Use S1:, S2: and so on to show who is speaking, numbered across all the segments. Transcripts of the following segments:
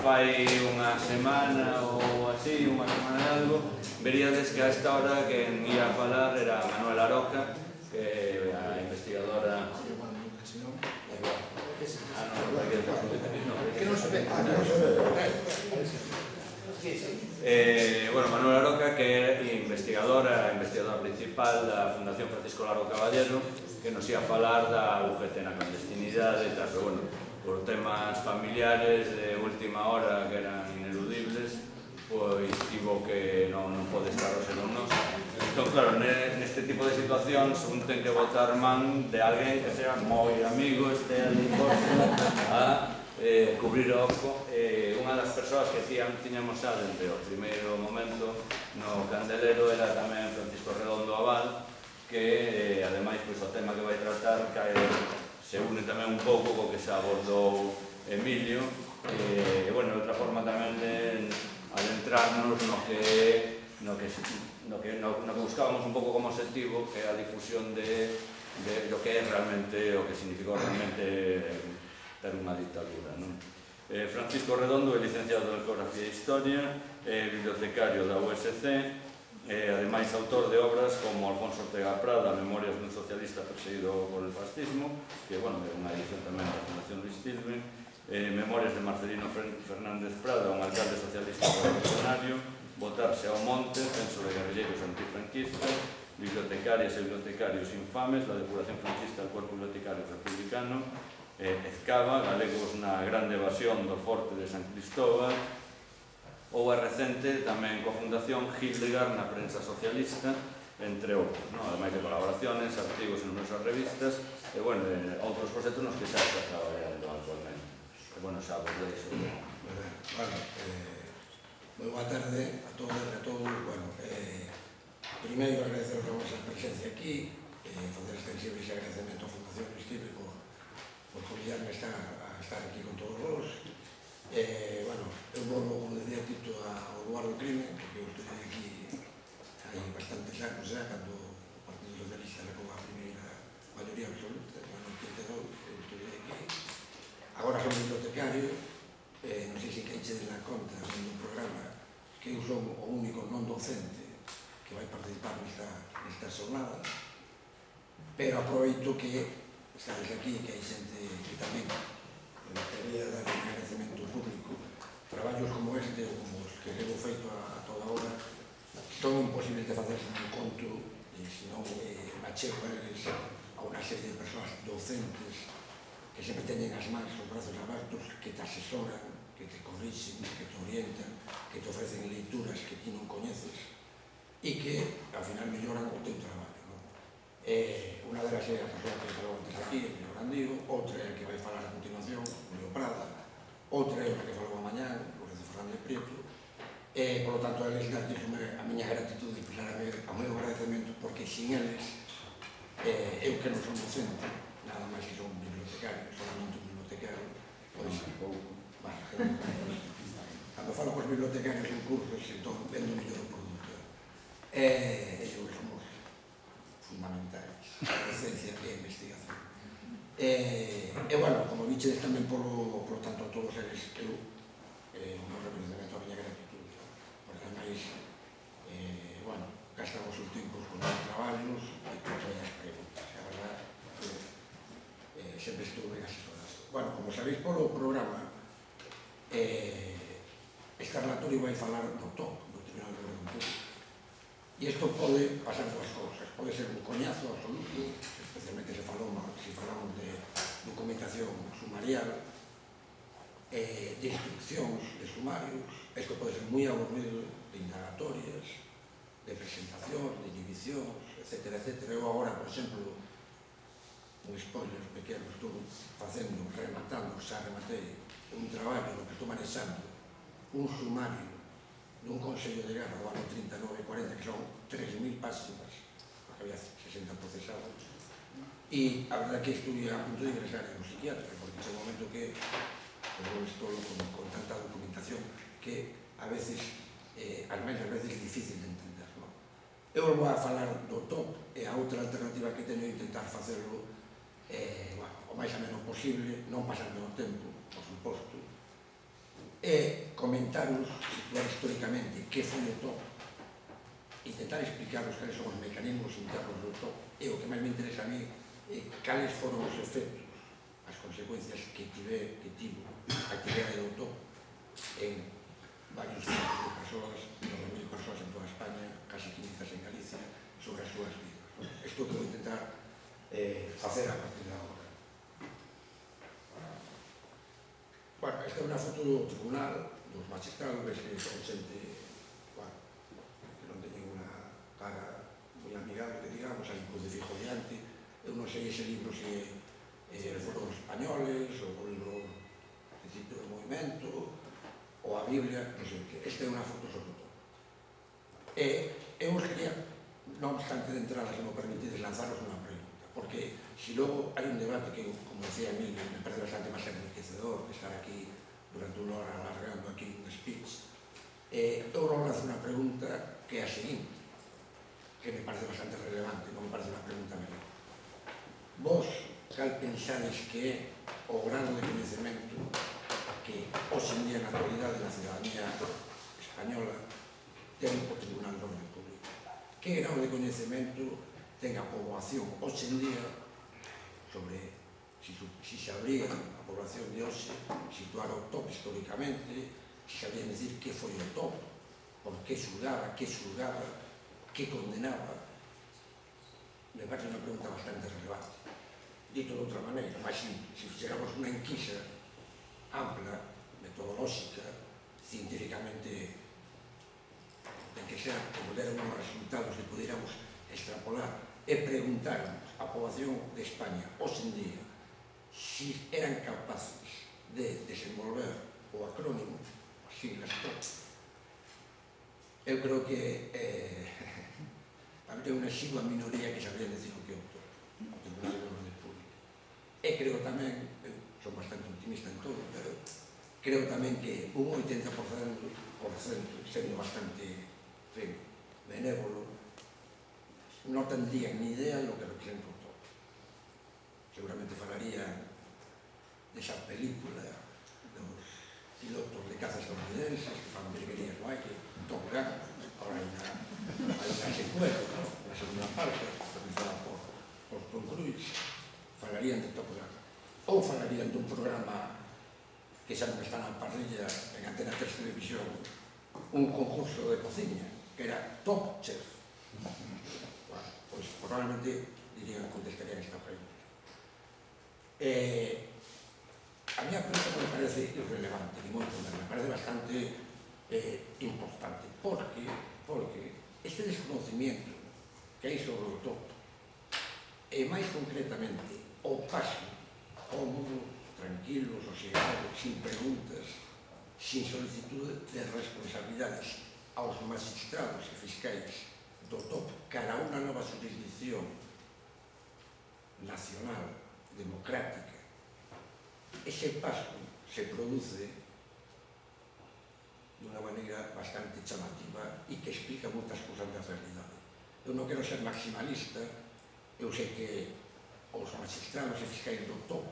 S1: fai unha semana ou así, unha semana e algo, veríades que a esta hora quen ia a falar era Manuel Aroca, que é a investigadora... Bueno, Manuel Aroca, que é investigadora principal da Fundación Francisco Largo Caballero, que nos ia falar da UGT na clandestinidade e tal, pero bueno, por temas familiares de última hora que eran ineludibles, pois tivo que non pode estar hoxe con nos. Entón, claro, neste tipo de situacións un ten que botar man de alguén que sea moi amigo, este ali a cubrir o oco. Unha das persoas que tiñamos xa dende o primeiro momento no candelero era tamén Francisco Redondo Abal, que ademais o tema que vai tratar se une tamén un pouco co que se abordou Emilio, e, bueno, de outra forma tamén de adentrarnos no que buscábamos un pouco como objetivo, que é a difusión de lo que é realmente, o que significou realmente ter unha dictadura. Francisco Redondo é licenciado en Geografía e Historia, é bibliotecario da USC, ademais autor de obras como Alfonso Ortega Prada, Memorias dun socialista perseguido por el fascismo, que é unha edición tamén da Fundación Luis Tilbe, Memorias de Marcelino Fernández Prada, un alcalde socialista revolucionario, Botarse ao monte, censo de guerrilleiros antifranquistas, Bibliotecarias e bibliotecarios infames, la depuración franquista al cuerpo bibliotecario republicano, Ezcaba, galegos na grande evasión do forte de San Cristóbal, ou a recente tamén coa Fundación Hildegard na prensa socialista, entre outros, ademais de colaboraciones, artigos en numerosas revistas e, bueno, outros proxectos nos que xa está traballando actualmente. E, bueno, xa vos deixo.
S2: Moi boa tarde a todas e a todos. Bueno, primeiro agradecer a vosa presencia aquí, facer extensible ese agradecemento á Fundación Luis Tilbe por convidarme a estar aquí con todos vos. Bueno, eu volvo, como decía Tito, ao lugar do crime, porque eu estuve aquí hai bastantes anos xa, cando o Partido Socialista sacou a primeira maioría absoluta, no 82, eu estuve aquí. Agora son bibliotecario, non sei se queixe de la conta no programa que eu son o único non docente que vai participar nestas jornadas, pero aproveito que estades aquí, que hai xente que tamén quería dar un agradecemento público. Traballos como este ou como os que levo feito a toda hora son imposibles de facerse nun conto, e senón achego a eles a unha serie de persoas docentes que sempre teñen as mans, os brazos abertos, que te asesoran, que te corrixen, que te orientan, que te ofrecen leituras que ti non coñeces e que, ao final, melloran o teu traballo. Unha delas é a persoa que falou antes aquí, Emilio Grandío, outra é a que vai falar a continuación, Julio Prada, outra é a que falou amanhã, Lorenzo Fernández Prieto, e, por lo tanto, a eles a miña gratitud e expresar o meu agradecemento, porque sin eles, eu que non son docente, nada máis que son bibliotecario, solamente un bibliotecario, pois, cando falo cos bibliotecarios en cursos, entón, vendo mellor o produto. Eu somos fundamentais, a docencia e a investigación. Bueno, como dichedes tamén, por tanto, a todos eles, eu, o meu reconhecemento, a miña gratitud, porque, ademais, bueno, gastamos os tempos con os traballos e con as miñas preguntas. A verdad, sempre estuve ben asesorado. Bueno, como sabéis polo programa, este relatorio vai falar do TOP, do Tribunal de Orden Público. E isto pode pasar dúas cousas. Pode ser un coñazo absoluto, especialmente se falamos de documentación sumarial, de instruccións, de sumarios. Isto pode ser moi aburrido, de indagatorias, de presentación, de inhibicións, etc. Eu agora, por exemplo, un spoiler pequeno, estou facendo, xa rematei un traballo no que estou manexando un sumario dun Consello de Guerra do ano 39-40, que son 3.000 páxinas, porque había 60 procesados, e a verdade que estuve a punto de ingresar en un psiquiatra, porque é un momento que eu estou con tanta documentación que a veces, as máis veces, é difícil de entender. Eu vou a falar do TOP, e a outra alternativa que teño é intentar facerlo o máis ameno posible, non pasando o tempo, por suposto, e comentaros, situar históricamente que foi o top, intentar explicaros cales son os mecanismos internos do top, e o que máis me interesa a mí é cales foron os efectos, as consecuencias que tivo a actividade do top en varios cientos de persoas, 9.000 persoas en toda España, casi 500 en Galicia, sobre as súas vidas. Isto que vou intentar facer a partir de agora. Bueno, esta é unha foto do tribunal, dos magistrados, ves que son xente, bueno, que non teñen unha cara moi amigable, que digamos, hai un crucifijo diante. Eu non sei ese libro se foron españoles, ou o libro Principio do Movimento, ou a Biblia, non sei o que. Esta é unha foto sobre todo. Eu os quería, non obstante de entrada, se me permitides, lanzaros unha pregunta, porque se logo hai un debate que, como decía Emilio, me parece bastante máis enriquecedor que estar aquí durante unha hora alargando aquí un speech, eu non lanzo unha pregunta que é a seguinte, que me parece bastante relevante, non me parece unha pregunta menor. Vos, cal pensades que é o grado de coñecemento que hoxe en día na actualidade da ciudadanía española ten o Tribunal do Orden Público? Que grado de coñecemento ten a poboación hoxe en día sobre si sabría a población de hoxe situar o top históricamente, si sabrían decir que foi o top, por que xulgaba, que condenaba? Me parece unha pregunta bastante relevante. Dito de outra maneira, mas si fixéramos unha enquisa ampla, metodolóxica, científicamente, de que sea, como deran uns resultados que pudiéramos extrapolar e preguntarnos a poboación de España hoxe en día si eran capaces de desenvolver o acrónimo, as siglas TOP. Eu creo que habría unha exigua minoría que sabría decir o que é o TOP, o Tribunal do Orden Público. E creo tamén, eu son bastante optimista en todo, pero creo tamén que un 80%, sendo bastante benévolo, non tendrían ni idea de lo que representa o top. Seguramente falarían desa película dos pilotos de caza estadounidenses que fan virguerías no aire, Top Gun. Ahora hai unha secuela, unha segunda parte, realizada por Tom Cruise. Falarían de Top Gun. Ou falarían dun programa que xa non está na parrilla en Antena 3 Televisión, un concurso de cociña, que era Top Chef. Bueno, pois probablemente contestarían esta pregunta. A minha pregunta me parece irrelevante, ni moito menos, me parece bastante importante, porque este desconocimiento que hai sobre o top, e máis concretamente o paso cómodo, tranquilo, sosegado, sin preguntas, sin solicitud de responsabilidades aos magistrados e fiscais do top cara a unha nova jurisdicción nacional, democrática. Ese paso se produce dunha maneira bastante chamativa e que explica moitas cousas da realidade. Eu non quero ser maximalista, eu sei que os magistrados e fiscais do top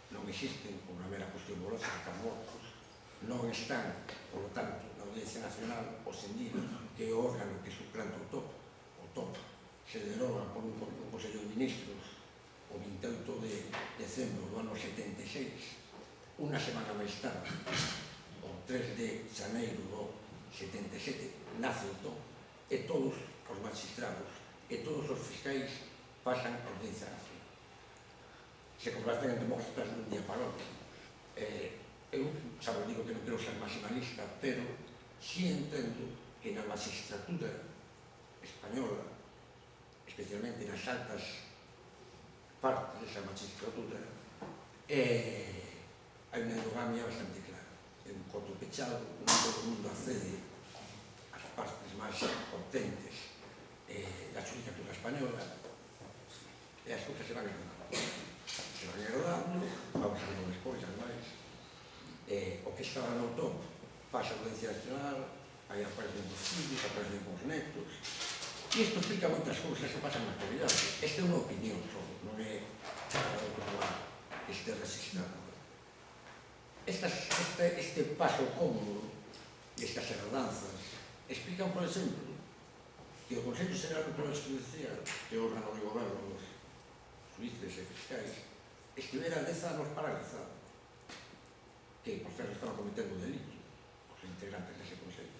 S2: non existen por unha mera cuestión biolóxica, están mortos, non están, por lo tanto, na Audiencia Nacional, hoxe en día, que é o órgano que suplanta o top. O top se deroga por un Consello de Ministros o 28 de decembro do ano 76, unha semana máis tarde, o 3 de xaneiro do 77, nace o top, e todos os magistrados e todos os fiscais pasan a Audiencia Nacional. Se converten en demócratas dun día para outro. Eu, xa vos digo que non quero ser maximalista, pero sí entendo que na magistratura española, especialmente nas altas partes desa magistratura, hai unha endogamia bastante clara. É un coto pechado, non todo o mundo accede ás partes máis potentes da xudicatura española, e as cousas se van herdando. Se van herdando, vamos a ver despois, ademais, o que estaba no top pasa a Audiencia Nacional, aí aparecen os fillos, aparecen os netos, e isto explica moitas cousas que pasan na actualidade. Esta é unha opinión só, non é que este registrado. Este paso cómodo e estas herdanzas explican, por exemplo, que o Consello Xeral do Poder Judicial, que é o órgano de goberno dos suíces e fiscais, estivera 10 anos paralizado, que, por certo, estaba cometendo delito os integrantes dese Consello,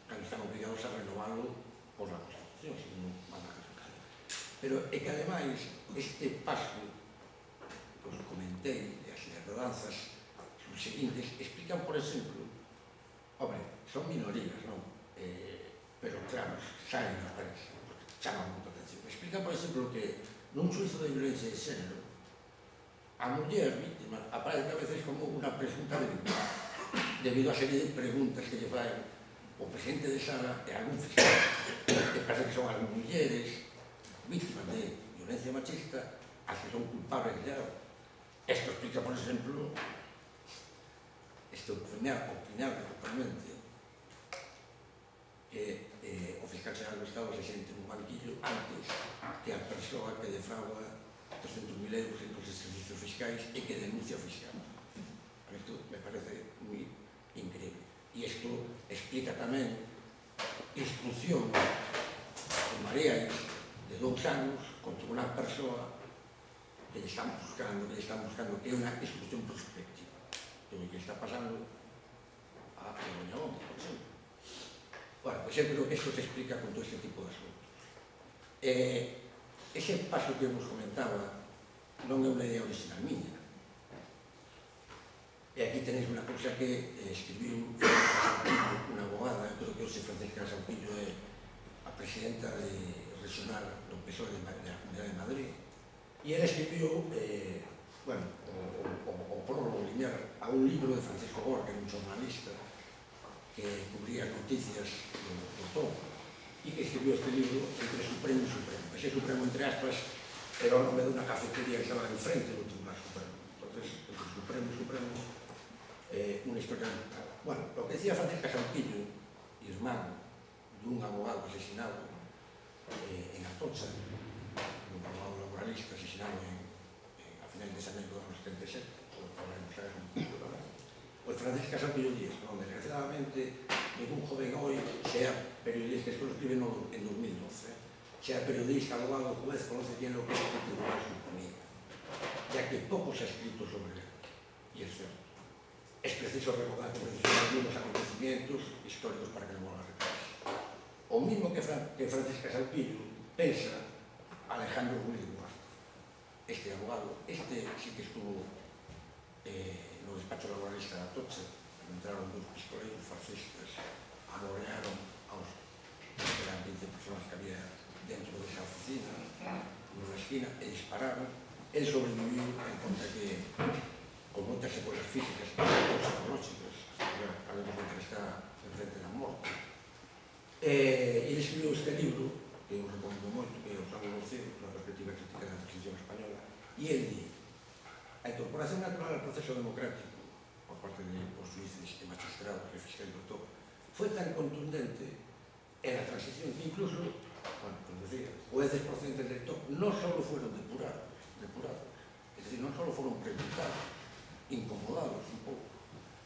S2: cando están obligados a renovarlo por la Constitución, se non van a caso. Pero é que, ademais, este paso que os comentei, as herdanzas subseguintes, explican, por exemplo, hombre, son minorías, non? Pero, claro, saen na prensa, porque chaman moita atención. Explican, por exemplo, que nun xuizo de violencia de xénero, a muller víctima aparece a veces como unha presunta víctima, debido a serie de preguntas que lle fai o presidente de sala e algún fiscal, que parece que son algún mulleres víctimas de violencia machista, as que son culpables de algo. Esto explica, por exemplo, opinar totalmente que o fiscal xeral do Estado se xente nun banquillo antes que a persoa que defrauda 200.000 euros en os servicios fiscais e que denuncia o fiscal. Isto me parece moi increíble. E isto explica tamén instrucción de mareas de 2 anos contra unha persoa que lle están buscando que é unha instrucción prospectiva. O que está pasando a Begoña Gómez, por exemplo. Bueno, pois eu creo que isto se explica con todo este tipo de asuntos. Ese paso que vos comentaba non é unha idea original miña. E aquí tenéis unha cousa que escribiu unha abogada, creo que hoxe Francisca Sampillo é a presidenta regional do PSOE da Comunidade de Madrid, e ela escribiu o prólogo lineal a un libro de Francisco Gor, que era un xornalista que cubría noticias do todo, e que escribiu este libro entre Supremo e Supremo. Ese Supremo, entre aspas, era o nome dunha cafetería que estaba enfrente do Tribunal Supremo. Entonces, entre Supremo e Supremo, unha historia... Bueno, o que decía Francisca Sampillo, irmán dun abogado asesinado en Atocha, un abogado laboralista asesinado a final de xaneiro do ano 77, pois Francisca Sampillo diz, non, desgraciadamente, ningún joven hoy sea periodista, esto lo escribe en 2012, sea periodista, abogado, juez, conoce bien lo que es el Tribunal Supremo, ya que poco se ha escrito sobre él, y es cierto. Es preciso recordar con precisión algunos acontecimientos históricos para que no vuelva a repetirse. O mismo que Francisca Sampillo pensa Alejandro Ruiz Duarte, este abogado, este sí que estuvo no despacho laboralista de Atocha, entraron 2 pistoleiros fascistas, amorrearon aos 20 personas que había dentro desa oficina, nunha esquina, e dispararon. El sobreviviu en conta que con moitas secuelas físicas e psicológicas, algo que está enfrente da morte. Ele escribiu este libro, que eu recomendo moito, que é o Sábado Lucero, na perspectiva crítica da Transición Española, e ele di: a incorporación natural ao proceso democrático por parte dos juíces e magistrados e fiscais do top foi tan contundente en la transición que incluso, bueno, como decía, jueces procedentes del top non só fueron depurados, es decir, non só foron preguntados, incomodados un pouco,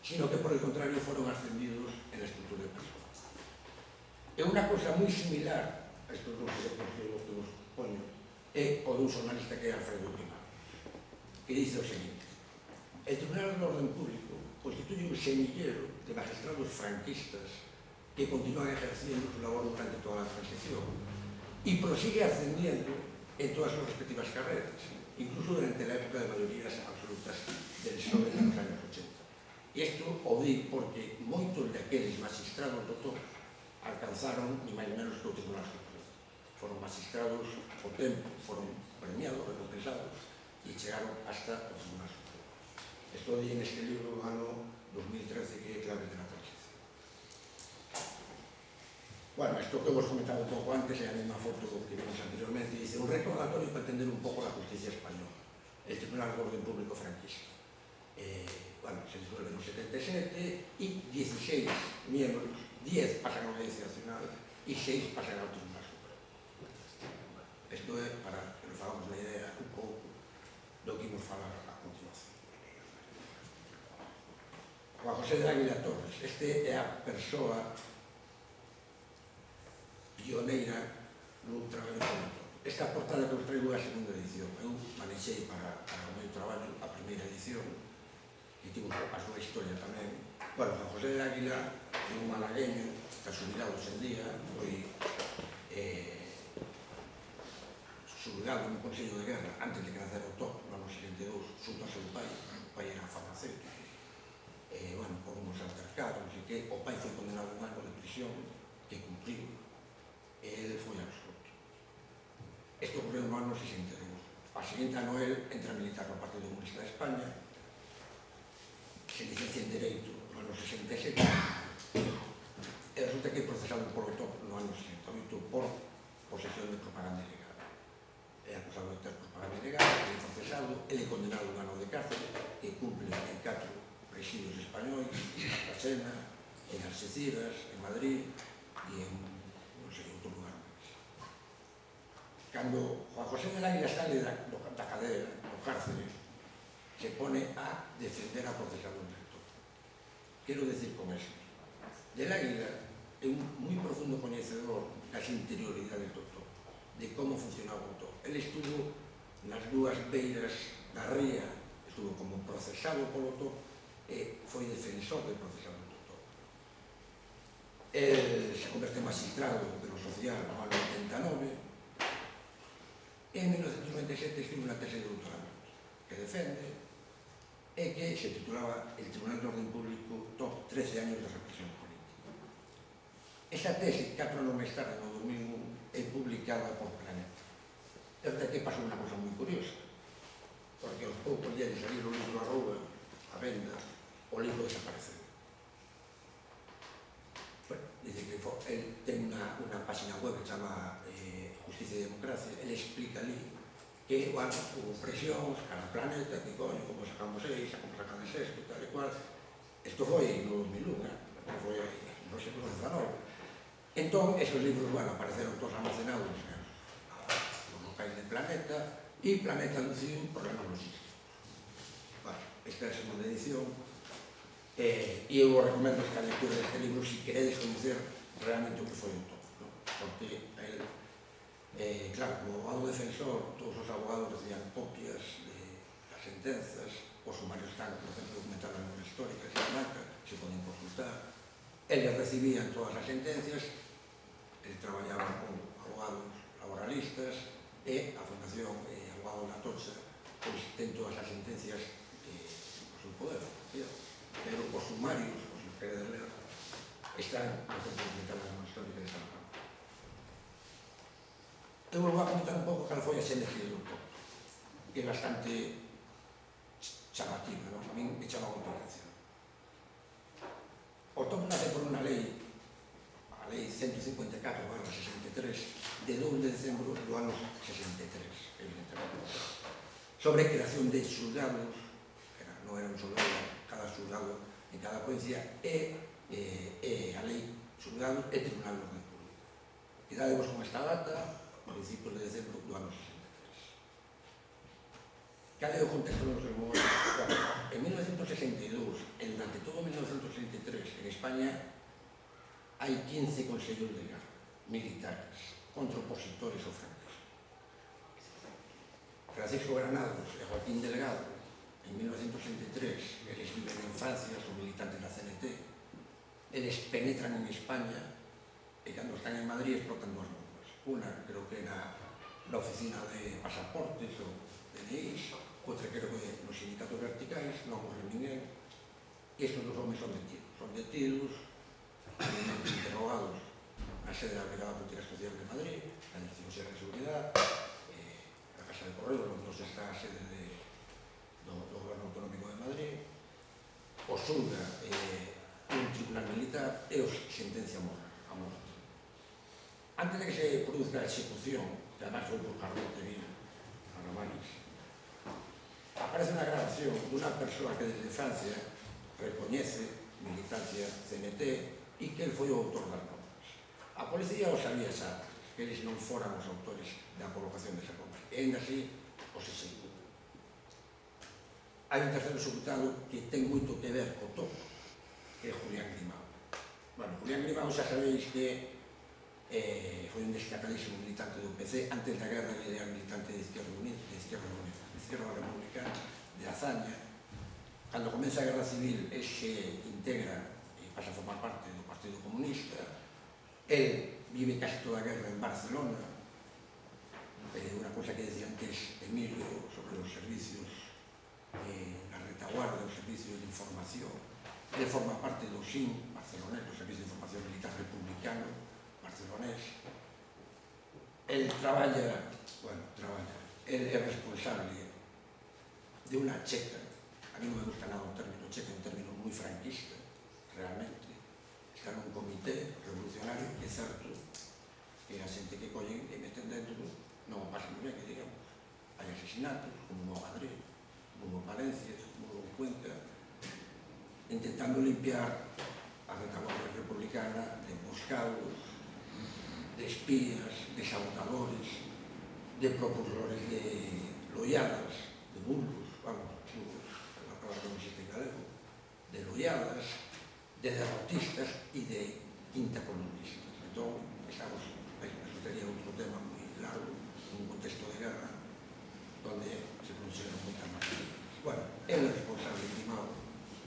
S2: sino que por el contrario foron ascendidos en la estructura de personas. É unha cosa moi similar a estos dos exemplos que vos poño, é o dun xornalista que é Alfredo Prima, que dice o seguinte: el Tribunal de Orden Público constituye un semillero de magistrados franquistas que continúan ejerciendo su labor durante toda la transición y prosigue ascendiendo en todas sus respectivas carreras, incluso durante la época de mayorías absolutas del PSOE de los años 80. E isto o di porque moitos daqueles magistrados do top alcanzaron ni máis menos que o Tribunal Supremo. Foron magistrados o tempo, foron premiados, recompensados e chegaron hasta o Tribunal Supremo. Esto di en este libro do ano 2013 que é Clave de la Transición. Bueno, esto que vos comentaba un pouco antes é a mesma foto que vimos anteriormente, dice un recordatorio para entender un pouco la justicia española, el Tribunal de Orden Público franquista. Bueno, se disuelve en 77 y 16 miembros, 10 pasan a la Audiencia Nacional y 6 pasan ao Tribunal Supremo. Esto é para que nos hagamos unha idea un pouco do que imos falar a continuación. Juan José de Águila Torres. Este é a persoa pioneira no traballo político. Esta portada que os traigo é a segunda edición. Eu manexei para o meu traballo a primeira edición, que tivo a súa historia tamén. Bueno, Juan José de Águila é un malagueño, está xubilado hoxe en día, foi xulgado no Consello de Guerra antes de que nacera o top, no ano 62, xunto ao seu pai. O pai era farmacéutico. Bueno, por uns altercados, e que o pai foi condenado a un ano de prisión que cumpriu, e ele foi absoluto. Isto ocorreu no ano 62. A seguinte ano ele entra a militar no Partido Comunista de España, se licencia en Dereito no ano 67, e resulta que é procesado por o top no ano 68 por posesión de propaganda ilegal. É acusado de ter propaganda ilegal, é procesado, ele é condenado a un ano de cárcel, que cumple en 4 presidios españois, en Cartagena, en Algeciras, en Madrid e en, non sei, outro lugar máis. Cando Juan José de Águila sale da cadera, do cárcel, se pone a defender a procesado del rector. Quero decir con eso, de Águila é un moi profundo coñecedor das interioridades do top, de como funcionaba o top. Ele estuvo nas dúas beiras da ría, estuvo como procesado polo top e foi defensor del procesado do top. El se converte en magistrado de lo social no ano 89 e en 1997 escribe unha tese de doutoramento que defende e que se titulaba El Tribunal de Orden Público top 13 años de represión política. Esa tese, 4 anos máis tarde, no 2001, é publicada por Planeta. Desde aquí pasou unha cosa moi curiosa, porque aos poucos días de salir o libro a rúa, a venda, o libro desapareceu. Bueno, dice que él ten unha página web que se chama Justicia y Democracia. Él explica ali que, bueno, hubo presións cara a Planeta, que coño, como sacamos isto, como sacamos isto, tal e cual. Isto foi no 2001, foi no século XIX. Entón, esos libros, bueno, apareceron todos almacenados nos locais de Planeta, e Planeta luciu problemas logísticos. Bueno, esta é a segunda edición, e eu vos recomendo esta lectura deste libro se queredes conocer realmente o que foi o top, ¿no? Porque el, claro, como abogado defensor, todos os abogados recibían copias das sentenzas, os sumarios están no Centro Documental da Memoria Histórica, se poden consultar. Eles recibían todas as sentencias, eles traballaban con abogados laboralistas, e a Fundación Abogado La Tocha pois ten todas as sentencias no seu poder, pero os sumarios, os que queredes ler, están no Centro Documental da Memoria Histórica de Salamanca. Eu vou a comentar un pouco cal foi a xénese do top, que é bastante chamativa, non? A min me chama moito a atención. O top nace por unha lei, a lei 154/63, de 2 de decembro do ano 63, evidentemente, sobre creación de xulgados, non era un xulgado, cada xulgado en cada provincia, e a lei xulgado e tribunal de orden público. Quedadevos con esta data, principios de decembro do ano 63. Cal é o contexto dos nosos momentos? En 1962, e durante todo 1963, en España, hai 15 consellos de guerra militares contra opositores ao franquismo. Francisco Granados e Joaquín Delgado, en 1963, eles viven en Francia, son militantes da CNT, eles penetran en España e cando están en Madrid explotan dúas bombas. Una creo que na oficina de pasaportes ou DNIs, outra creo que nos sindicatos verticais, non morre ninguén, e estes dos homens son detidos, interrogados na sede da Brigada Política Especial de Madrid, na Dirección Xeral de Seguridade, na Casa de Correos, onde está a sede do Goberno Autonómico de Madrid, os xulga un tribunal militar e os sentencia a morte. Antes de que se produzca a execución, que además foi por Carlote Vil, para máis, aparece unha grabación dunha persoa que desde Francia recoñece militancia CNT e que el foi o autor das bombas. A policía o sabía xa, que eles non foran os autores da colocación desa bombas, e ainda así os executan. Hai un terceiro executado que ten moito que ver co top, Julián Grimao. Bueno, Julián Grimao xa sabéis que foi un destacadísimo militante do PC. Antes da guerra ele era militante de Izquierda Republicana de Azaña. Cando comeza a Guerra Civil, el se integra e pasa a formar parte do Partido Comunista. El vive casi toda a guerra en Barcelona. Unha cosa que decía antes Emilio sobre os servicios na retaguarda, os servicios de información. El forma parte do SIN barcelonés, do Servicio de Información Militar Republicano barcelonés. El traballa, el é responsable de unha checa. A mí non me gusta nada o término checa, é un término moi franquista, realmente. Está nun comité revolucionario que é certo que a xente que collen e meten dentro non o pasa moi ben, que digamos. Hai asesinatos, como no Madrid, como en Valencia, como en Cuenca, intentando limpiar a retaguardia republicana de emboscados, de espías, de sabotadores, de propulsores de loiadas, de bulbos, vamos, bulbos, é unha palabra que non existe en galego, de loiadas, de derrotistas e de quintacolumnistas. Entón, estamos, eso sería outro tema moi largo, nun contexto de guerra, donde se produjeron moitas martirías. Bueno, él é responsable Grimao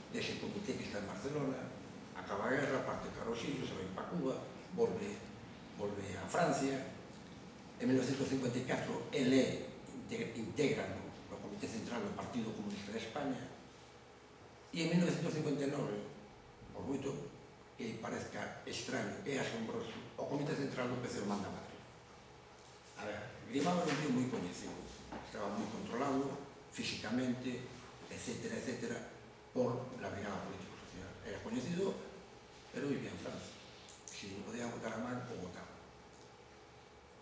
S2: dese comité que está en Barcelona, acaba a guerra, parte para os sitios, se vai para Cuba, volve a Francia. En 1954 ele integra no Comité Central do Partido Comunista de España e en 1959, por moito que parezca extraño e asombroso, o Comité Central do PC o manda a Madrid. A ver, Grimao era un tío moi coñecido, estaba moi controlado físicamente, etcétera, etcétera, por la Brigada Político-Social. Era coñecido, pero vivía en Francia. Si non podía votar a man, o votaba.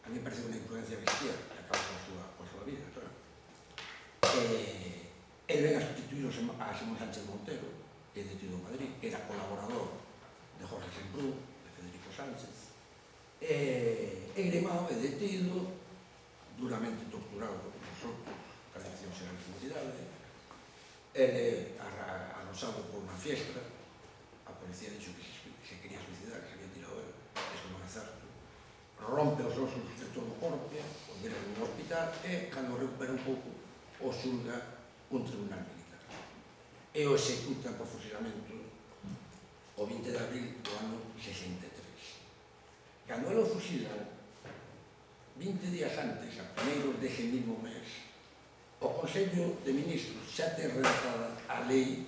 S2: A mí me parece unha imprudencia bestial que acaba coa súa vida, claro. El ven a sustituir a Simón Sánchez Montero, que é detido en Madrid, que era colaborador de Jorge Semprún, de Federico Sánchez. Grimao é detido, duramente torturado por nosotros, a Dirección Xeral de Seguridade. Ele é arrosado por unha fiesta, a policía dixo que se quería suicidar, que se había tirado él, eso non é certo. Rompe os osos de todo o corpo, o dira nun hospital e, cando recupera un pouco, o xulga un tribunal militar. E o executa por fusilamento o 20 de abril do ano 63. Cando ele o fusilan, 20 días antes, a primeiros dese mismo mes, o Consello de Ministros xa ten redactada a lei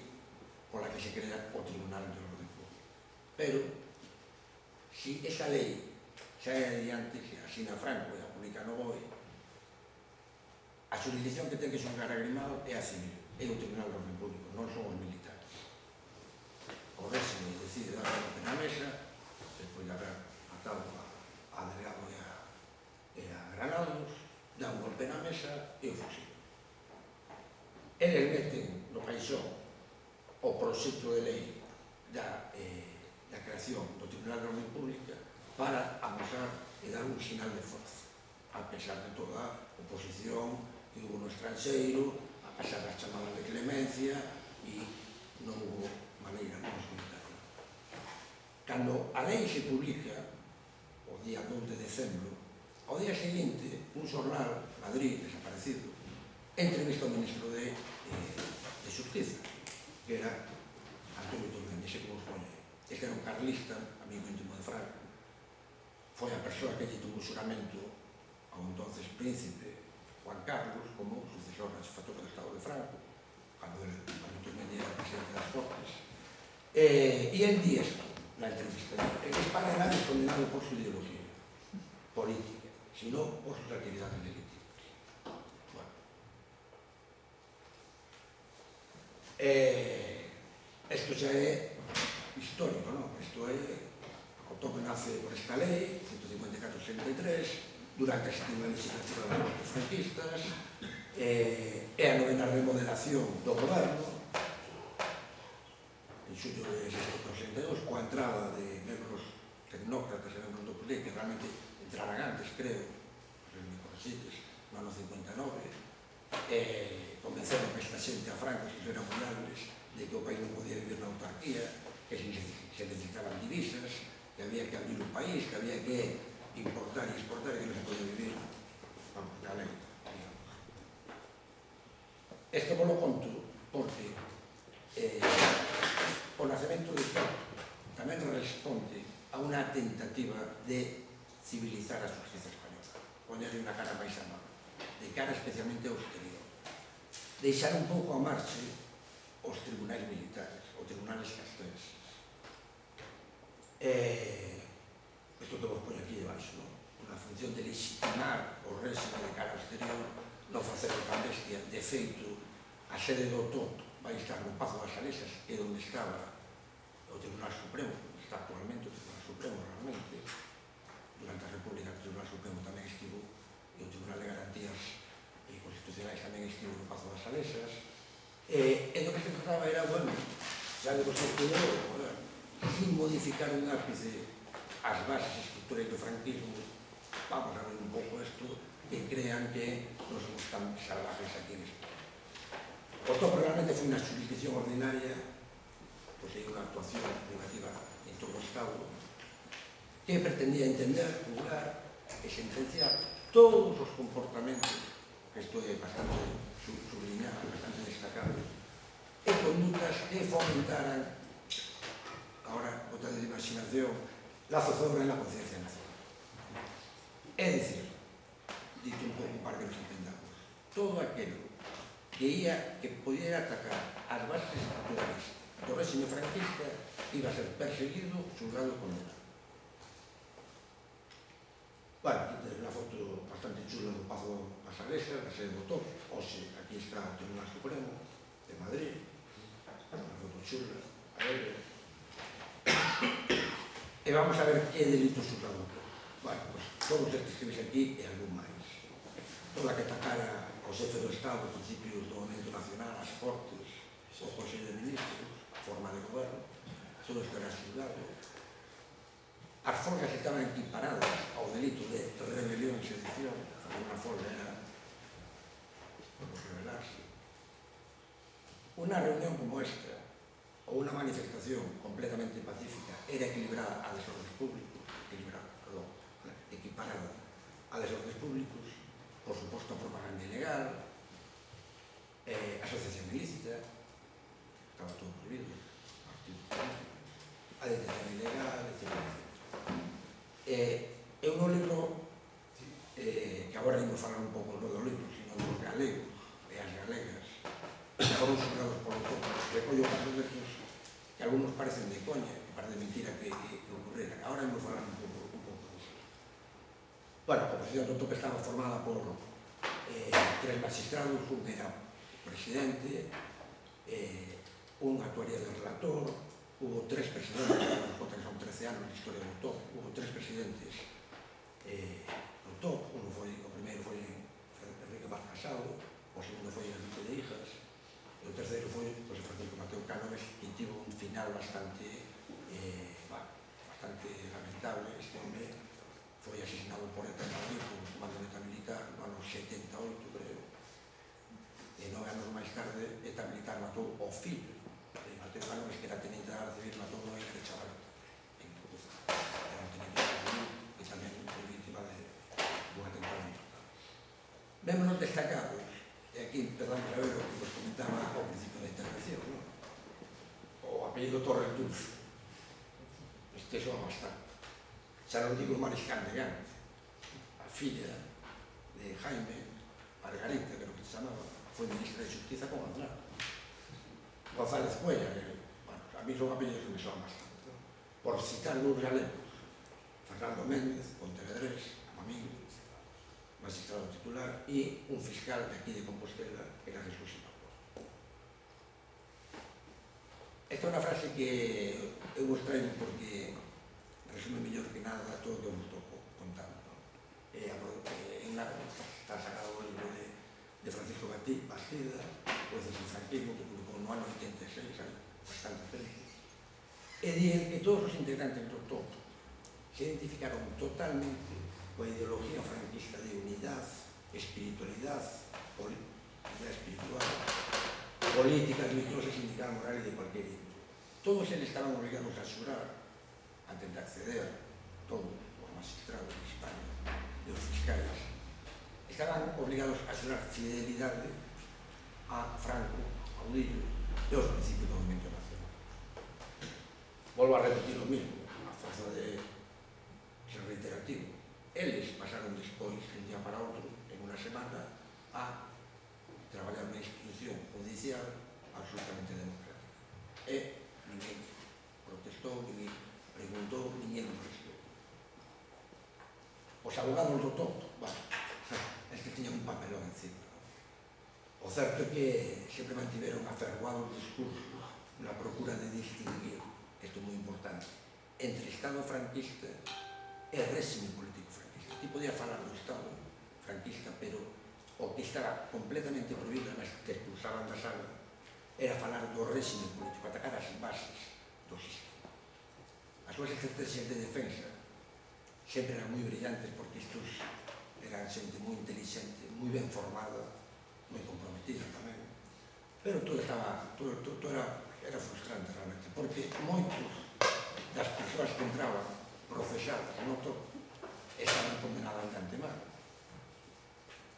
S2: pola que se crea o Tribunal de Orden Público. Pero, se esa lei xa é adiante, se asina Franco e a publica no BOE, a xurisdicción que ten que xulgar a Grimao é a civil, é o Tribunal de Orden Público, non son os militares. O réxime decide dar un golpe na mesa, despois de haber matado a Delgado e a Granados, dá un golpe na mesa e o fusila. Eles meten no caixón o proxecto de lei da creación do Tribunal de Orden Pública para amosar e dar un sinal de forza, a pesar de toda a oposición que hubo no estranxeiro, a pesar das chamadas de clemencia, e non hubo maneira, non se comunicaron. Cando a lei se publica, o día 2 de decembro, ao día seguinte, un xornal, Madrid, desaparecido, entrevista ao ministro de Xustiza, que era Antonio Torrente, ese como os pone. Este era un carlista, amigo íntimo de Franco. Foi a persoa que lle tuvo xuramento ao entonces príncipe Juan Carlos como sucesor da jefatura do Estado de Franco, cando Torrente era presidente das Cortes. E el di esto na entrevista. En España nadie es condenado por su ideología política, sino por sus actividades delictivas. Isto xa é histórico, non? Isto é o toque nace por esta lei, 154-63, durante a segunda legislatura dos franquistas, é a novena remodelación do goberno, en xullo de 1962, coa entrada de membros tecnócratas e membros do poder, que realmente entraran antes, creo, me correxides, no ano 59, convenceron a esta xente a Franco, que eran morables, de que o país non podía vivir na autarquía, que se necesitaban divisas, que había que abrir un país, que había que importar y exportar, y que non se podía vivir, vamos, da lei. Isto vos lo conto porque o nacemento do Estado tamén responde a unha tentativa de civilizar a justicia española, poñerle unha cara máis amable, de cara especialmente ao exterior, deixar un pouco a marche os tribunais militares, os tribunales castrenses. Isto que vos ponho aquí debaixo, unha función de legitimar o réxime de cara ao exterior, non facer o tan bestia. De feito, a sede do autor vai estar no Pazo das Salesas, que é onde estaba o Tribunal Supremo, está actualmente o Tribunal Supremo realmente. Durante a República o Tribunal Supremo tamén estivo, e o Tribunal de Garantías Constitucionais tamén estivo no Pazo das Salesas. E do que se trataba era, bueno, xa de vos estudiou, sin modificar un ápice as bases estructurais do franquismo, vamos a ver un pouco isto, que crean que non somos tan salvajes aquí en España. O topo realmente foi unha jurisdicción ordinaria, pois hai unha actuación privativa en todo o Estado, que pretendía entender, juzgar e sentenciar todos os comportamentos, que isto é bastante subliñado, bastante destacado, e condutas que fomentaran, ahora, bota de imaginación, la zozobra en la conciencia nacional. É dicir, dito un pouco para que nos entendamos, todo aquilo que pudiera atacar as bases estructurales do réxime franquista iba a ser perseguido, xulgado e condenado. Bueno, aquí tenéis unha foto bastante chula do Pazo das Salesas, da sede do autor. Oxe, aquí está o Tribunal Supremo de Madrid, unha foto chula, a ver. E vamos a ver que delito xulgado o autor. Bueno, pues todos estes que veis aquí e algún máis. Toda que atacara o xefe do Estado, os principios do momento nacional, as Cortes, o Consello de Ministros, a forma de goberno, todo isto era xulgado. As folgas estaban equiparadas ao delito de rebelión e sedición. Unha folga era rebelarse. Una reunión como esta, ou unha manifestación completamente pacífica, era equilibrada a desordens públicos, equiparada a desordens públicos, por suposto, a propaganda ilegal, asociación ilícita, estaba todo prohibido, a detención ilegal, etc. Eu no libro, que agora imos falar un pouco non do libro, sino dos galegos e as galegas, que foron xulgados polo topo, recollo casos destos que algunos parecen de coña, que parece mentira que ocurriera. Agora imos falar un pouco disso. Bueno, a oposición do topo estaba formada por tres magistrados, un era presidente, un actuaría de relator, hubo tres presidentes, que son 13 anos de historia do autor, hubo tres presidentes do autor, o primeiro foi Enrique Paz Casado, o segundo foi Enrique de Hijas, e o terceiro foi José Francisco Mateo Cánovas, que tivo un final bastante lamentable. Este hombre foi asesinado por ETA en Madrid, por un comando de ETA militar, no ano 78, creo, e 9 anos máis tarde ETA militar matou o fillo de Mateo Cánovas, que era teniente da Guardia Civil, matou no Eire de Chavaleta, en Cruz. Era un teniente da Guardia Civil que tamén foi víctima dun atentado importante. Vemos os destacados, e aquí empezamos a ver o que vos comentaba ao principio da intervención, non? O apellido Torres Dulce, este soa bastante. Xa non digo Mariscal de Gante, a filla de Jaime Margarita, que era o que se chamaba, foi ministra de Justiza con Aznar. González Cuellar, bueno, a mí son apellidos que me soan bastante. Por citar dous galegos, Fernando Méndez, pontevedrés, amigo, magistrado titular, e un fiscal de aquí de Compostela, que era Jesús Ipapo. Esta é unha frase que eu vos traigo porque resume mellor que nada todo o que vos estou contando. Está sacado o libro de Francisco Bastida, Jueces y Franquismo, que publicou no ano 86, hai bastante tempo. E di que todos os integrantes do TOP se identificaron totalmente coa ideología franquista de unidad, espiritualidad espiritual, política religiosa, sindical, moral e de cualquier índole. todos eles estaban obligados a xurar antes de acceder, todos os magistrados de España e os fiscais, estaban obligados a xurar fidelidade a Franco, a Caudillo e aos principios do movimento nacional. Volvo a repetir o mismo, a forza de ser reiterativo. Eles pasaron despois, de un día para outro, en unha semana, a traballar unha institución judicial absolutamente democrática. E ninguén protestou, ninguén preguntou, ninguén protestou. Os abogados do tonto, bueno, es que tiñan un papelón encima. O certo é que sempre mantiveron aferroados discursos na procura de distinguir, isto é moi importante, entre Estado franquista e réxime político franquista. Ti podías falar do Estado franquista, pero o que estaba completamente prohibido, mas que expulsaban da sala, era falar do réxime político, atacar as bases do sistema. As súas estrategias de defensa sempre eran moi brillantes, porque estos eran xente moi inteligente, moi ben formada, moi comprometida tamén, pero todo era frustrante realmente, porque moitos das persoas que entraban procesadas no todo estaban condenadas de antemano,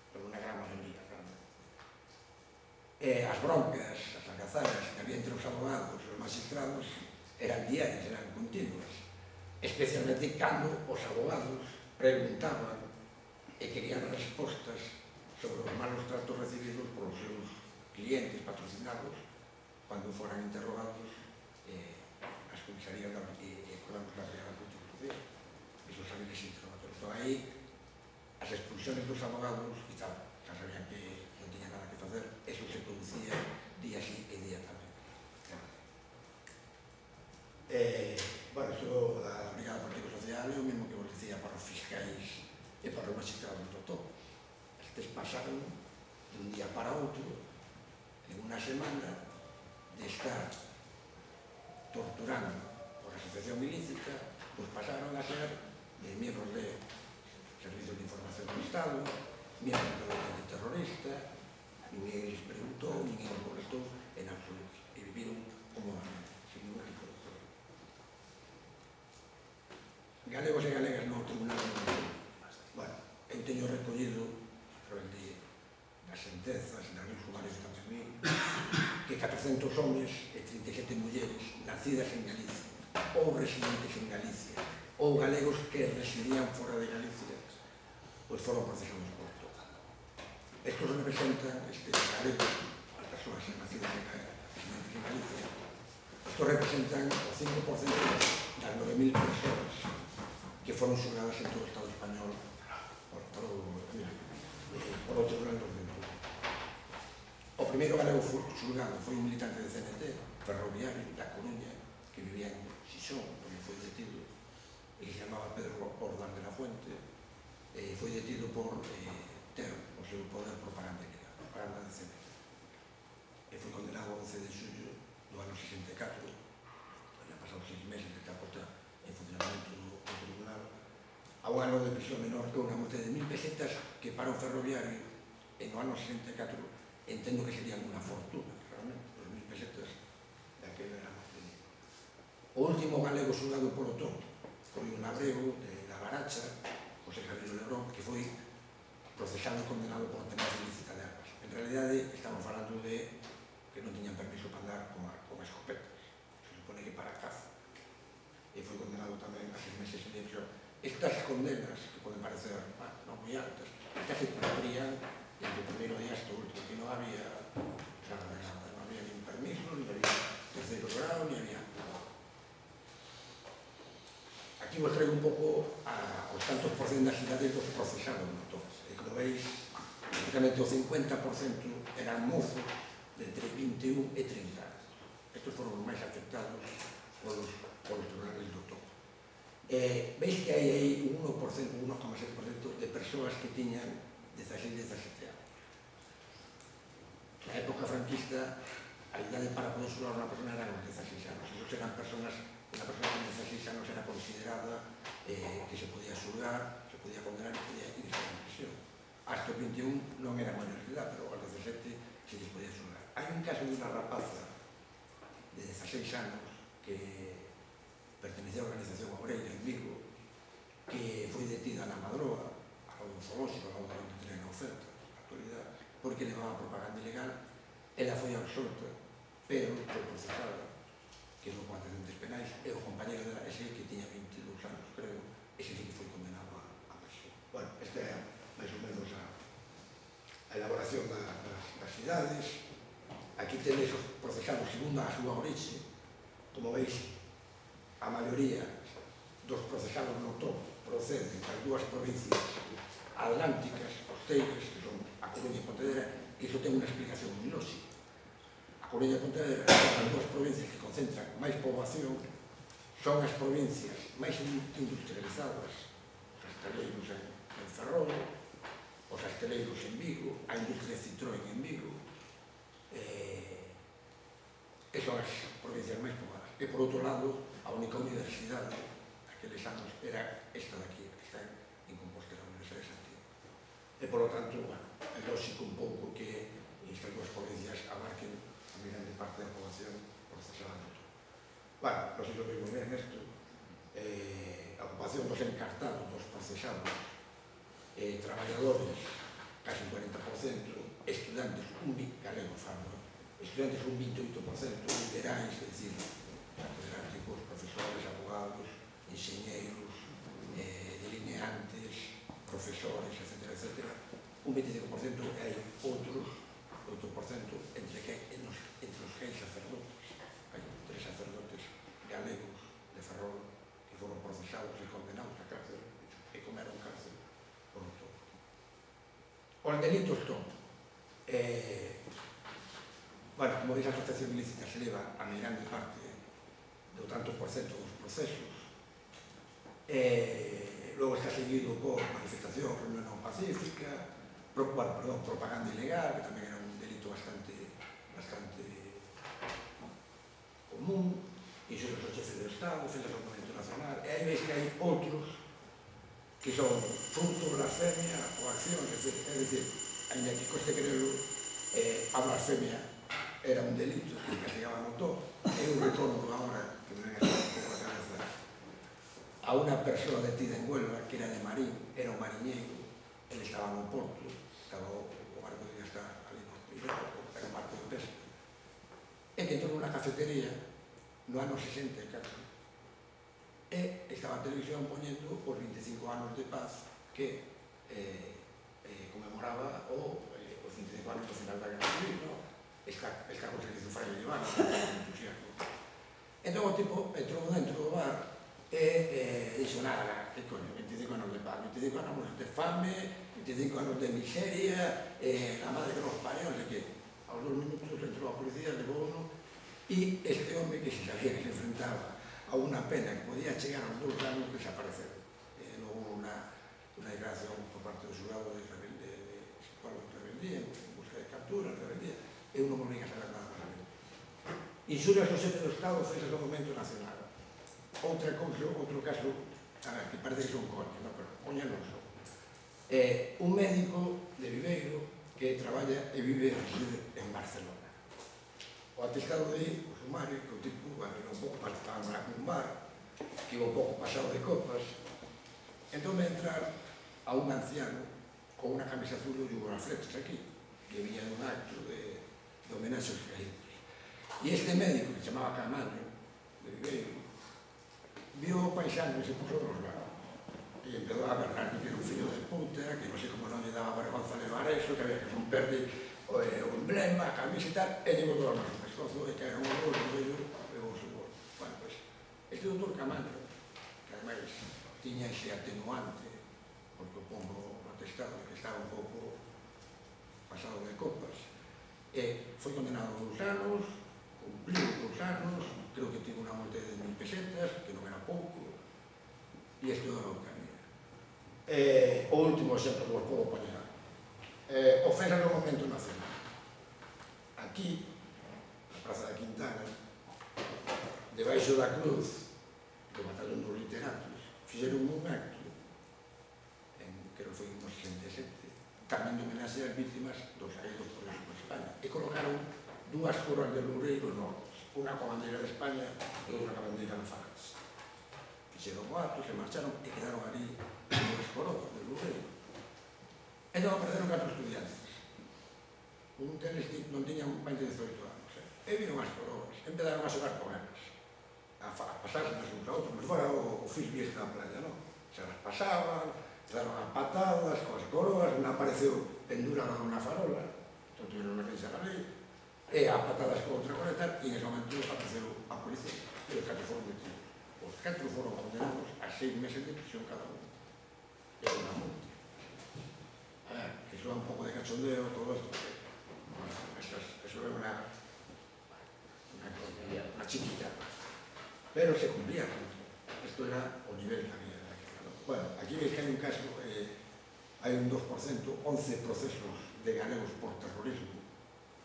S2: por unha gran maioría realmente. E as broncas, as agazadas que había entre os abogados e os magistrados eran diarias, eran continuas, especialmente cando os abogados preguntaban e querían respostas sobre os malos tratos recibidos polos seus clientes patrocinados cando foran interrogados as comisarías e colamos da Real Política Social. Iso sabía que se interrogatorios. Entón, aí, as expulsiones dos abogados, quizá xa sabían que non tiña nada que facer, eso se producía día sí e día tamén. Bueno, isto da Brigada Política Social é o mesmo que vos dicía para os fiscais e para os magistrados do todo. Estes pasaron de un día para outro, en unha semana, de estar torturando por asociación ilícita, pois pasaron a ser miembros de Servicios de Información do Estado, miembros do grupo antiterrorista, ninguén les preguntou, ninguén les molestou en absoluto, e viviron cómodamente, sin ningún tipo de problema. Galegos e galegas no Tribunal de Constitución. Bueno, eu teño recollido, a través das sentenzas, das leis sumarias tamén mí, que 400 homes e 37 mulleres nacidas en Galicia, ou residentes en Galicia, ou galegos que residían fora de Galicia, pois foron procesados por todo. Estos representan, estes galegos, as persoas nacidas en Galicia, estos representan o 5% das 9.000 persoas que foron xulgadas en todo o Estado español por o Tribunal de Constitución. O primeiro galego xulgado foi un militante de CNT, ferroviario, da Coruña, que vivía en Xixón, onde foi detido, e que se chamaba Pedro Ordán de la Fuente, e foi detido por ter o seu poder propaganda de CNT. E foi condenado ao 11 de xullo do ano 64, había pasado 6 meses de que a posta en funcionamento do tribunal, a un ano de prisión menor que unha multa de 1.000 pesetas, que para o ferroviario, en o ano 64, entendo que serían unha fortuna, realmente, os 1.000 pesetas daquela era máis de... O último galego xulgado polo tonto foi un labrego de La Baracha, José Javier Lebrón, que foi procesado e condenado por tenencia ilícita de armas. En realidade, estamos falando de que non tiñan permiso para andar con escopetas, se supone que para caza, e foi condenado tamén a 6 meses de prisión. Estas condenas, que poden parecer non moi altas, estas se cumplían desde o primeiro día hasta o último, que non había nada de nada, non había nin permiso, ni había terceiro grado, ni había... Aquí vos traigo un pouco os tantos por cento das idades dos procesados, e como veis, prácticamente o 50% eran mozos de entre 21 e 30 anos. Estos foron os máis afectados polos tribunales do topo. Veis que hai aí un 1%, 1,7% de persoas que tiñan 16 e 17 anos. Na época franquista, a idade para poder xulgar unha persona eran os 16 anos. Esos eran personas, unha persona con 16 anos era considerada que se podía xulgar, se podía condenar e podía irse a prisión. Hasta os 21 non era maior de edad, pero aos 17 se les podía xulgar. Hai un caso de unha rapaza de 16 anos que que pertenecía a organización Obreira en Vigo, que foi detida na Madroa, ao lado do zoológico, ao lado do tren na oferta, na actualidade, porque levaba propaganda ilegal. Ela foi absolta, pero foi procesada, quedou con antecedentes penais, e o compañero dela, ese que tiña 22 anos, creo, ese sí que foi condenado a prisión. Bueno, esta é máis ou menos a elaboración das cidades. Aquí tenéis os procesados segundo a súa orixe. Como veis, a maioría dos procesados no top proceden das dúas provincias atlánticas, costeiras, que son a Coruña e Pontevedra, e iso ten unha explicación moi lógica. A Coruña e Pontevedra son as dúas provincias que concentran máis poboación, son as provincias máis industrializadas, os astaleiros en Ferrol, os astaleiros en Vigo, a industria de Citroën en Vigo, e son as provincias máis poboadas. E, por outro lado, a única universidade aqueles anos era esta daqui, esta en Compostela, a Universidade de Santiago. E, por lo tanto, bueno, é lógico un pouco que estas dúas provincias abarquen a grande parte da población procesada de todo. Bueno, non sei se lo veis moi ben isto. A ocupación dos encartados, dos procesados, traballadores, casi un 40%, estudantes, galego falo, estudantes un 28%, liberais, é dicir, catedráticos, profesores, abogados, enxeñeiros, delineantes, profesores, etc. Un 25% e hai outro entre os que hai sacerdotes. Hai 3 sacerdotes galegos de Ferrol que foron procesados e condenados a cárcel e comeron cárcel por todo. Os delitos son, bueno, como veis, a asociación ilícita se leva a grande parte do tanto por cento dos procesos. Logo está seguido por manifestación, reunión non pacífica, propaganda ilegal, que tamén era un delito bastante común, insultos ao chefe do Estado, ofensas ao Parlamento Nacional, e aí veis que hai outros que son fruto, blasfemia ou acción, é dicir, ainda que coste creerlo, a blasfemia era un delito que castigaban o todo. Eu recordo agora, que me ven a un pouco a cabeza, a unha persoa detida en Huelva, que era de Marín, era un mariñeiro, ele estaba no porto, estaba o barco que está ali no Pireo, era un barco de pesca, e que entrou nunha cafetería no ano 64, e estaba a televisión poñendo os 25 anos de paz que conmemoraba os 25 anos do final da Guerra Civil, esta cosa que hizo Fraile Iván, entusiasmo. Entón o tipo entrou dentro do bar e dixo, nada, que coño, 25 anos de paz, 25 anos de fame, 25 anos de miseria, la madre que nos parió, no sé que. Aos 2 minutos entrou a policía, levou uno, e este home que se sabía que se enfrentaba a unha pena que podía chegar aos 2 anos, desapareceu. Logo hubo unha declaración por parte do xurado de rebeldía, en busca de captura, rebeldía, e uno non liga a saber nada máis. Inxurias ao xefe do Estado, ofensas ao movimento nacional. Outra cousa, outro caso, que parece que son coñas, pero coñas non son. Un médico de Viveiro que traballa e vive en Barcelona. O atestado de o sumario, que o tipo, bueno, un pouco participaba nun bar, que iba un pouco pasado de copas, entón me entrar a un anciano con unha camisa azul e unha flechas aquí, que viña dun acto de homenaxe aos caídos. E este médico, que se chamaba Camaño, de Viveiro, viu o paisano e se puso dos lados. E empezou a berrar que era un fillo de puta, que non sei como non lle daba vergonza levar eso, que había que romperle o emblema, a camisa e tal, e llevou todo no pescozo, e caeron o bolso, e levou o seu bolso. Bueno, pois, este doutor Camaño, que ademais tiña ese atenuante, porque o pongo no atestado, que estaba un pouco pasado de copas, foi condenado a 2 anos, cumpliu 2 anos, creo que tivo unha multa de 10.000 pesetas, que non era pouco, e isto era o que había. O último exemplo que vos podo poñer, ofensas no movimento nacional. Aquí, na Praza da Quintana, debaixo da cruz do Batallón dos Literatos, fixeron un acto, creo que foi no 67, tamén de homenaxe ás vítimas dos caídos por España, e colocaron 2 coroas de loureiro enormes. unha coa bandeira de España e outra coa bandeira de Falange. Fixeron o acto, se marcharon e quedaron ali os coroas del Loureiro. Entón apareceron 4 estudiantes. Un deles non tiña máis de 18 anos. E viron as coroas, empezaron a xogar con elas, a pasarse uns a outros, mas fora o frisbee da playa, non? Se las pasaban, daron a patadas coas coroas, unha apareceu pendurada nunha farola, entón tiveron que deixar ali, e a patadas con outra coleta, e en ese momento apareceu a policía, e os 4 foron detidos. Os 4 foron condenados a 6 meses de prisión cada uno. E unha multa. A ver, que iso é un pouco de cachondeo, todo isto. Bueno, eso é unha chiquita. Pero se cumplía. Isto era o nivel que había. Bueno, aquí veis que hai un caso, hai un 2%, 11 procesos de galegos por terrorismo.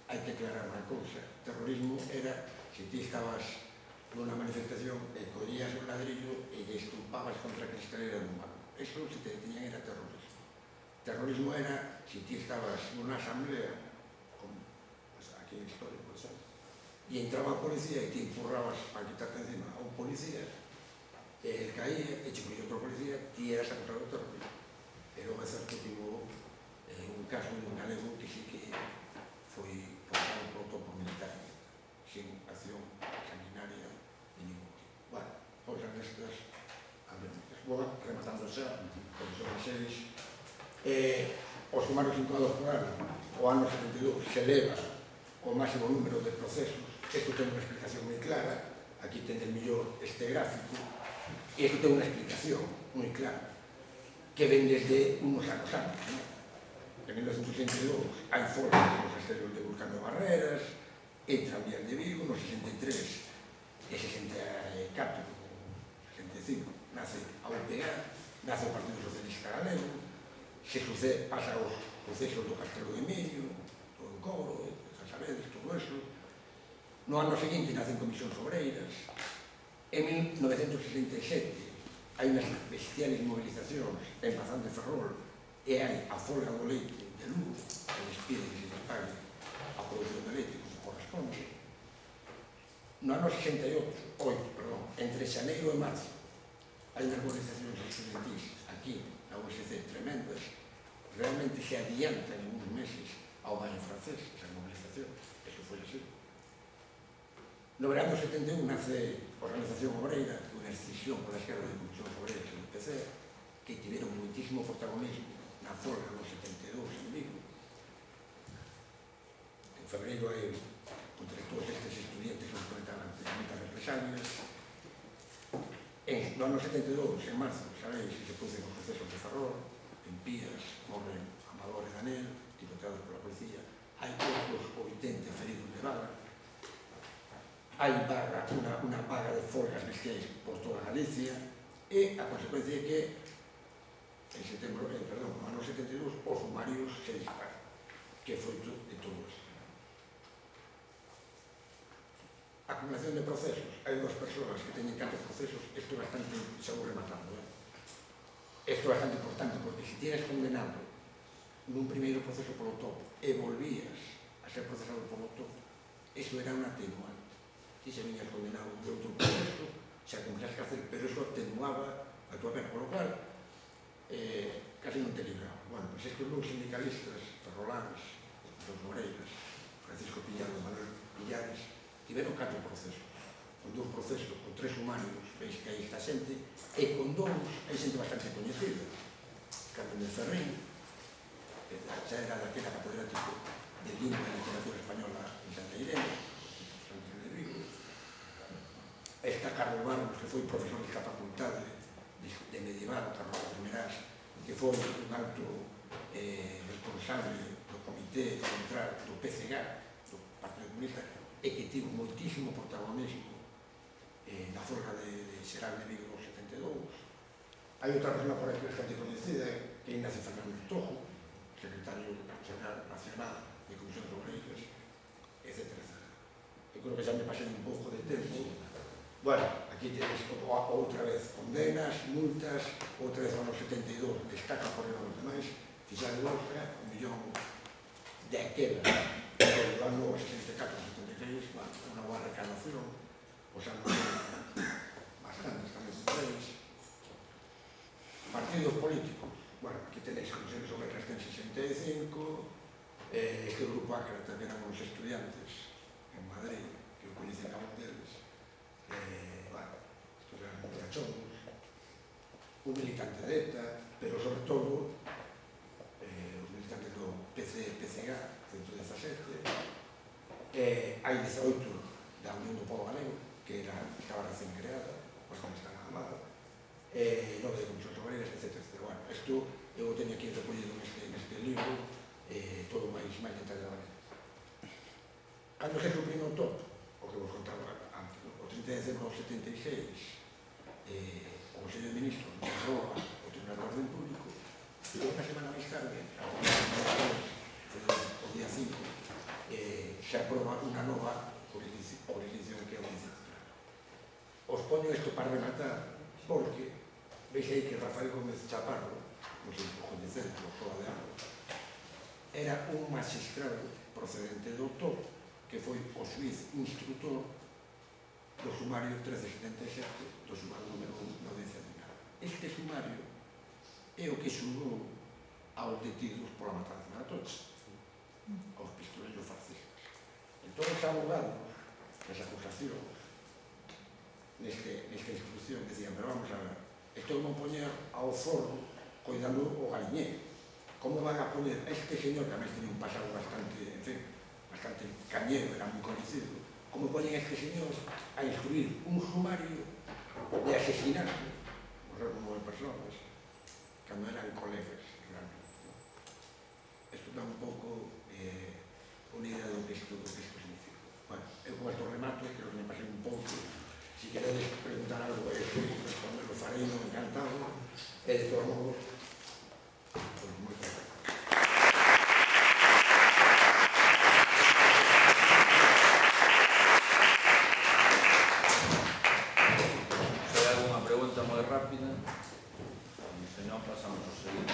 S2: Hai que aclarar unha cousa. Terrorismo era se ti estabas nunha manifestación e collías un ladrillo e lle estupabas contra a cristalera dun banco. Eso, se te detiñan, era terrorismo. Terrorismo era se ti estabas nunha asamblea, como aquí en Historia, por exemplo, e entraba a policía e ti empurrabas para quitarte encima a un policía, e el caía e che collía outro policía, ti eras acusado de terrorismo. Pero é certo que hubo un caso de un galego que sí que foi portado por autopo militar, sin acción sanguinaria de ningún tipo. Bueno, cousas destas, vou rematando xa, porque son as 6. Os sumarios incoados por ano, o ano 72, se eleva o máximo número de procesos. Isto ten unha explicación moi clara, aquí ten el mellor este gráfico, e isto ten unha explicación moi clara, que ven desde unos anos antes, ¿no? En 1962 hai folgas nos esteros de Vulcano Barreras, entran Vías de Vigo, no 63 e 64, 65, nace a UPA, nace o Partido Socialista Galego, se pasa aos procesos do Castelo de Miño, do Encoro, xa sabedes, todo eso. No ano seguinte nacen comisións obreiras. En 1967 hai unhas bestiales movilizacións en Bazán de Ferrol e hai a folga do leite de Lugo, que les pide que se les pague a produción de leite como corresponde. No ano 68, entre xaneiro e marzo, hai unhas movilizacións estudiantis aquí na USC tremendas, realmente se adiantan en uns meses ao baño francés, esa movilización, eso foi así. No verano 71 nace a Organización Obreira, unha escisión pola esquerda de Comisións Obreiras e do PC, que tiveron moitísimo protagonismo na folga do 72 en Vigo. En febreiro hai, contra todos estes estudiantes que nos comentaban muitas represalias. No ano 72, en marzo, sabéis que se producen os procesos de Ferrol, en Pías, morren Amador e Danel, tiroteados pola policía, hai outros 80 feridos de bala, hai unha vaga de folgas bestiais por toda Galicia, e a consecuencia é que no ano 72 os sumarios se disparan, que foi de todo isto. Acumulación de procesos. Hai 2 persoas que teñen 4 procesos, isto é bastante, xa vou rematando, isto é bastante importante, porque se tienes condenado nun primeiro proceso polo topo e volvías a ser procesado polo topo, iso era unha atenuante. Ti se viñas condenado de outro proceso, xa comenzas a hacer, pero iso atenuaba a tua pena, por lo cual casi non te libraba. Bueno, pois estes 2 sindicalistas ferroláns, dos Moreiras, Francisco Pillado e Manuel Pillares, tiveron 4 procesos. Con 2 procesos, con 3 humanios, veis que aí está xente, e con 2 hai xente bastante coñecida. Carmen de Ferrín, que xa era daquela catedrático de Lingua e Literatura Española en Santa Irene, de Vigo. Está Carlos Barros, que foi profesor de facultade de medieval, Carlos Primeras, que foi un alto responsable do Comité Central do PCG, do Partido Comunista, e que tivo moitísimo protagonismo na folga de Xeral de Vigo no 72. Hai outra persona por aquí bastante coñecida, que é Ignacio Fernández Tojo, secretario xeral nacional de Comisións Obreiras, etc. Eu creo que xa me pasei un pouco de tempo. Bueno, aquí tenéis outra vez condenas, multas, outra vez ao ano 72, destaca por os demais, fixaron un millón de aquela, do ano 64, 76, 76, unha boa recadación, os anos bastantes tamén centrais. Partidos políticos, bueno, aquí tenéis Consellos Obreras en 65, este grupo Ácrata, que eran uns estudiantes en Madrid, que o coñecen a un deles, bueno, estos eran muchachos, un militante de ETA, pero sobre todo un militante do PCG 117, hai 18 da Unión do Pobo Galego, que estaba recién creada, pues como está nada mal, non de Consellos Obreiras, etc. Bueno, isto eu teño aquí recollido neste libro, todo máis detalladamente. Cando se suprime o top, o que vos contaba antes, o 30 de dezembro de 76, o Consello de Ministros aprova o Tribunal de Orden Público, e unha semana máis tarde, o día 5, se aproba unha nova jurisdicción que é o disciplinar. Os poño isto para rematar, porque veis aí que Rafael Gómez Chaparro, non sei se o coñecedes, o Xoa de Amo, era un magistrado procedente do top, que foi o xuiz instructor do sumario 1377 do sumario número 1 da Audiencia Nacional. Este sumario é o que xulgou aos detidos pola matanza de Atocha, aos pistoleiros fascistas. Entón os abogados das acusacións nesta instrucción decían, pero vamos a ver, isto non poñer ao forno coidando o galiñeiro. Como van a poñer a este señor, que además tiene un pasado bastante, en fin, bastante cañero, era moi conocido, como poñen a este señor a instruir un sumario de asesinato, non sei como de personas, cando eran colegas, realmente. Isto dá un pouco unha idea do que isto significa. Bueno, eu con esto remato, creo que me pasei un pouco. Si queredes preguntar algo, responder, lo farei, non encantado. E de todos modos, pues moi claro.
S1: Se hai alguna pregunta moi rápida, se non pasamos ao seguinte.